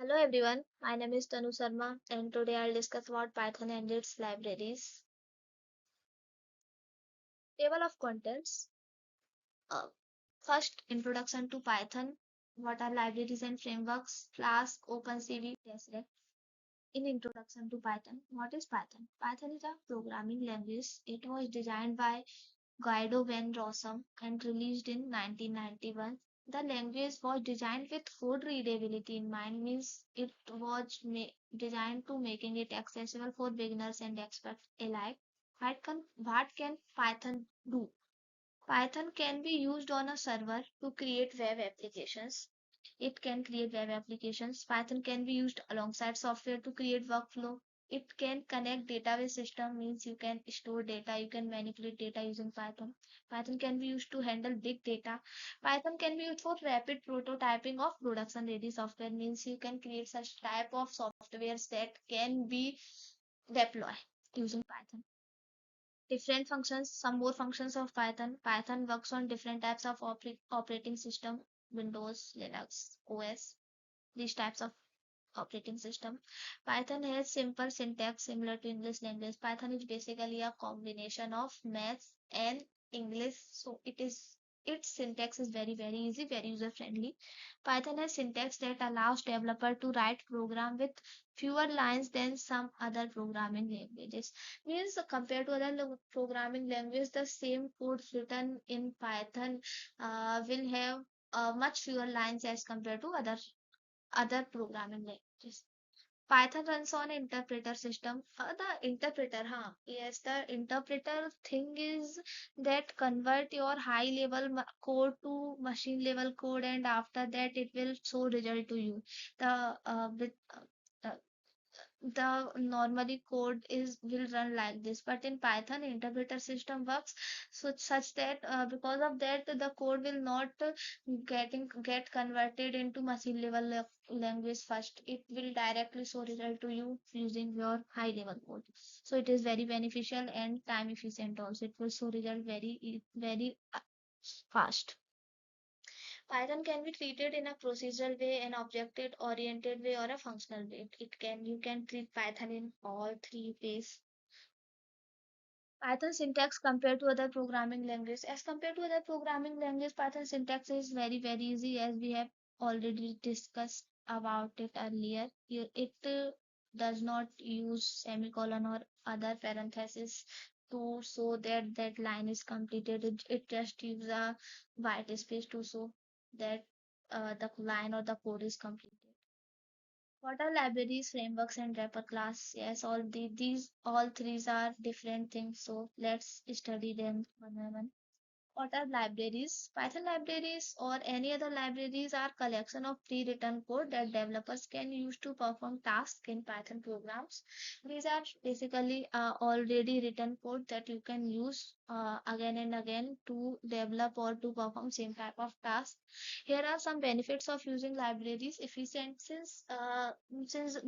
Hello everyone, my name is Tanu Sharma and today I'll discuss about Python and its libraries. Table of contents. Uh, First, introduction to Python. What are libraries and frameworks? Flask, OpenCV, TestRec. In introduction to Python, what is Python? Python is a programming language. It was designed by Guido van Rossum and released in 1991. The language was designed with code readability in mind, means it was designed to making it accessible for beginners and experts alike. What can Python do? Python can be used on a server to create web applications. It can create web applications. Python can be used alongside software to create workflow. It can connect database system, means you can store data, you can manipulate data using Python. Python can be used to handle big data. Python can be used for rapid prototyping of production ready software, means you can create such type of softwares that can be deployed using Python. Different functions, some more functions of Python. Python works on different types of operating system, Windows, Linux, OS, these types of operating system. Python has simple syntax similar to English language. Python is basically a combination of maths and English, so its syntax is very easy, very user friendly. Python has syntax that allows developer to write program with fewer lines than some other programming languages. Means compared to other programming language, the same code written in Python will have much fewer lines as compared to other programming languages. Python runs on interpreter system. The interpreter, huh? Yes, the interpreter thing is that convert your high level code to machine level code, and after that it will show result to you. The with the normally code is will run like this, but in Python interpreter system works such that because of that the code will not get converted into machine level language first. It will directly show result to you using your high level code, so it is very beneficial and time efficient also. It will show result very fast. Python can be treated in a procedural way, an object oriented way, or a functional way. It can You can treat Python in all three ways. Python syntax compared to other programming languages. As compared to other programming languages, Python syntax is very easy, as we have already discussed about it earlier. It does not use semicolon or other parenthesis to show that that line is completed. It just uses a white space to show that the line or the code is completed. What are libraries, frameworks, and wrapper class? Yes, these all three are different things. So let's study them one by one. What are libraries? Python libraries or any other libraries are collection of pre-written code that developers can use to perform tasks in Python programs. These are basically already written code that you can use again and again to develop or to perform same type of task. Here are some benefits of using libraries. Efficient, since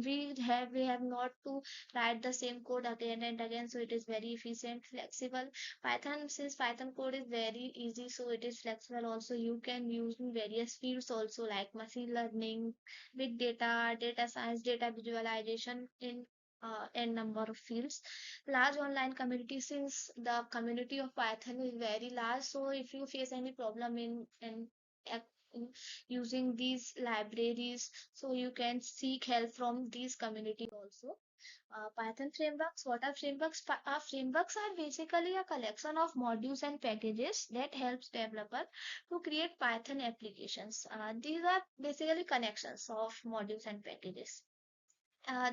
we have not to write the same code again and again, so it is very efficient. Flexible. Python, since Python code is very easy, so it is flexible also. You can use in various fields also, like machine learning, big data, data science, data visualization, in n number of fields. Large online community, since the community of Python is very large, so if you face any problem in using these libraries, so you can seek help from these community also. Python frameworks. What are frameworks? Frameworks are basically a collection of modules and packages that helps developer to create Python applications. These are basically connections of modules and packages.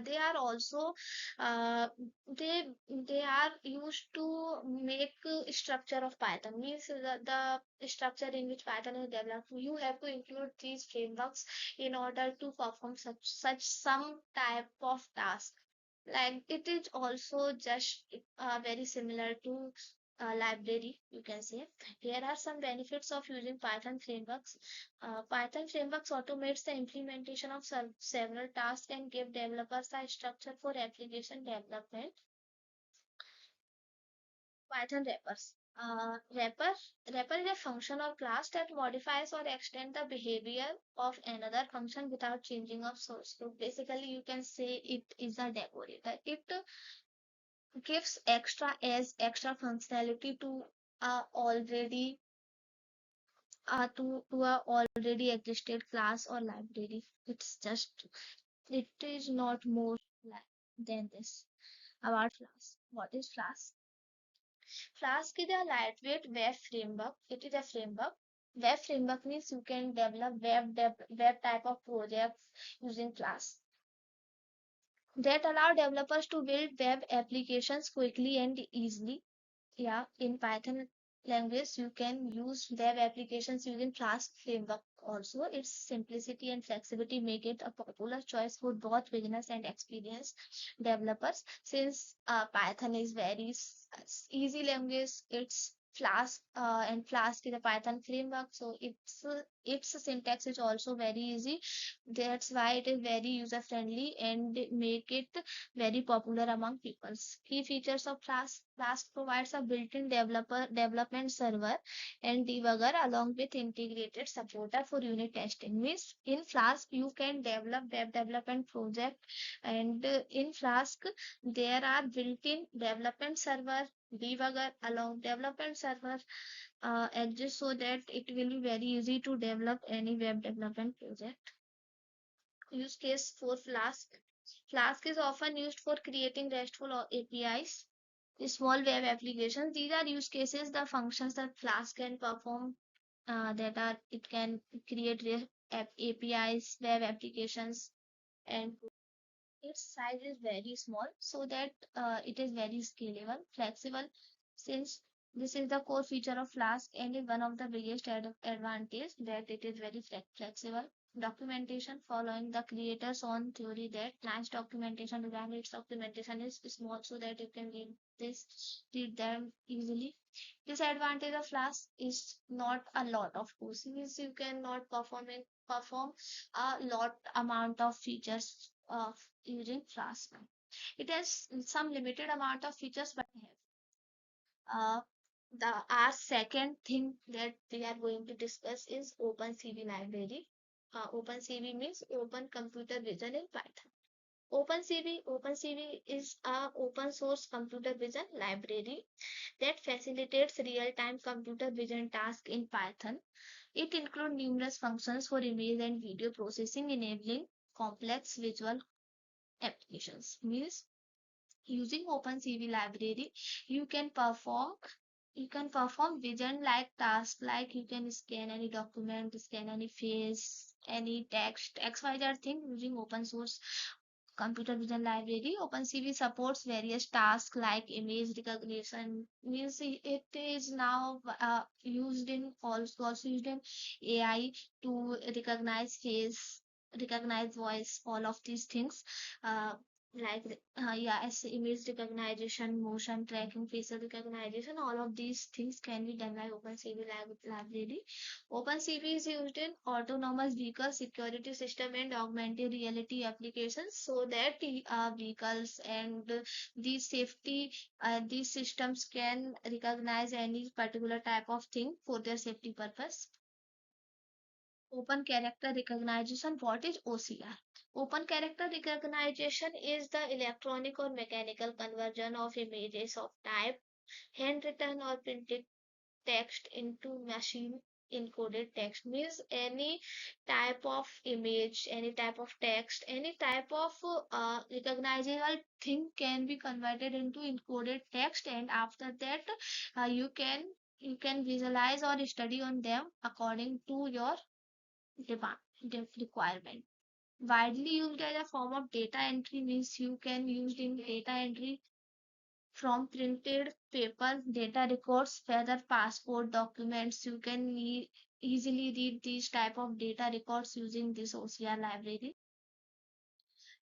They are also uh, they are used to make structure of Python. Means the structure in which Python is developed. You have to include these frameworks in order to perform such some type of task. Like it is also just very similar to library, you can say. Here are some benefits of using Python frameworks. Python frameworks automates the implementation of several tasks and give developers a structure for application development. Python wrappers. Wrapper wrapper is a function or class that modifies or extend the behavior of another function without changing of source. So basically, you can say it is a decorator. It gives extra functionality to already to a already existed class or library. It is not more than this. About Flask. What is Flask? Flask is a lightweight web framework. It is a framework. Web framework means you can develop web type of projects using Flask that allow developers to build web applications quickly and easily. Yeah, in Python language, you can use web applications using Flask framework also. Its simplicity and flexibility make it a popular choice for both beginners and experienced developers. Since Python is very easy language, it's Flask and Flask is a Python framework, so its syntax is also very easy. That's why it is very user friendly and make it very popular among people. Key features of Flask. Flask provides a built-in development server and debugger along with integrated supporter for unit testing. Means in Flask you can develop web development project, and in Flask there are built-in development server debugger along development server exists so that it will be very easy to develop any web development project. Use case for Flask. Flask is often used for creating RESTful APIs, small web applications. These are use cases, the functions that Flask can perform, that are it can create APIs, web applications, and its size is very small so that it is very scalable, flexible. Since this is the core feature of Flask and is one of the biggest advantage that it is very flexible. Documentation following the creator's own theory that nice documentation design its documentation is small so that you can read them easily. Disadvantage of Flask is not a lot of code. Means you cannot perform a lot amount of features of using Flask. It has some limited amount of features, but have. Our second thing that we are going to discuss is OpenCV library. OpenCV means Open Computer Vision in Python. OpenCV is a open source computer vision library that facilitates real-time computer vision tasks in Python. It includes numerous functions for image and video processing, enabling complex visual applications. Means using OpenCV library, you can perform vision like tasks, like you can scan any document, scan any face, any text, XYZ thing using open source computer vision library. OpenCV supports various tasks like image recognition. Means it is now also used in AI to recognize face, recognize voice, all of these things. Uh, like yeah, as image recognition, motion tracking, facial recognition, all of these things can be done by OpenCV library. OpenCV is used in autonomous vehicle security system and augmented reality applications so that vehicles and these systems can recognize any particular type of thing for their safety purpose. Open character recognition. What is OCR? Open character recognition is the electronic or mechanical conversion of images of type handwritten or printed text into machine encoded text. Means any type of image, any type of text, any type of recognizable thing can be converted into encoded text, and after that you can visualize or study on them according to your requirement. Widely used as a form of data entry. Means you can use in data entry from printed paper data records, whether passport documents. You can easily read these type of data records using this OCR library.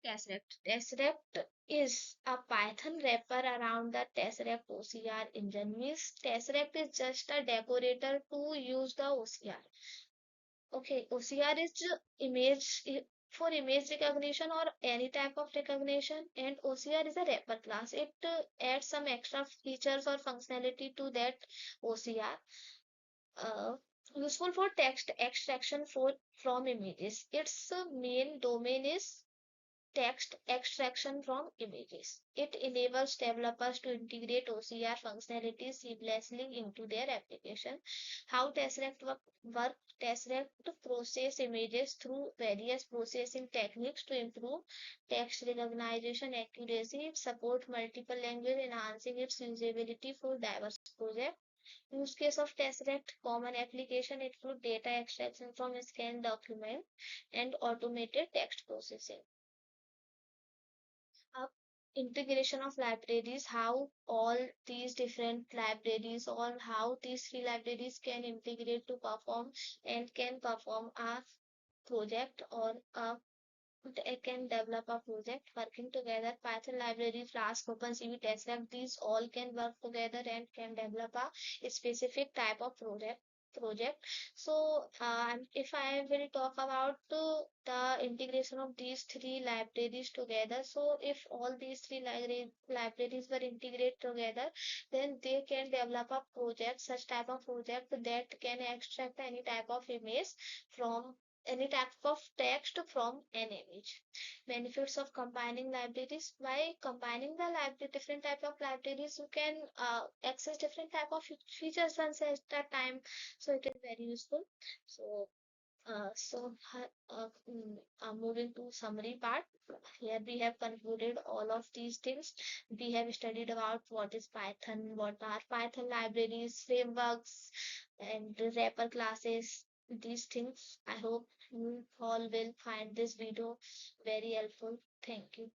Tesseract. Tesseract is a Python wrapper around the Tesseract OCR engine. Means Tesseract is just a decorator to use the OCR. Okay, OCR is image for image recognition or any type of recognition, and OCR is a wrapper class. It adds some extra features or functionality to that OCR. uh, Useful for text extraction from images. Its main domain is text extraction from images. It enables developers to integrate OCR functionality seamlessly into their application. How work Tesseract process images through various processing techniques to improve text recognition accuracy. It supports multiple languages, enhancing its usability for diverse projects. Use case of Tesseract common application include data extraction from scanned document and automated text processing. uh, Integration of libraries, how all these different libraries or how these three libraries can integrate to perform and can perform a project or they can develop a project working together. Python library, Flask, OpenCV, Tesseract, these all can work together and can develop a specific type of project. So, if I will talk about the integration of these three libraries together, so if all these three libraries were integrated together, then they can develop a project, such type of project that can extract any type of image from any type of text from an image. Benefits of combining libraries: by combining the library different type of libraries, you can access different type of features once at a time, so it is very useful. So moving to summary part, here we have concluded all of these things. We have studied about what is Python, what are Python libraries, frameworks, and wrapper classes. These things. I hope you all will find this video very helpful. Thank you.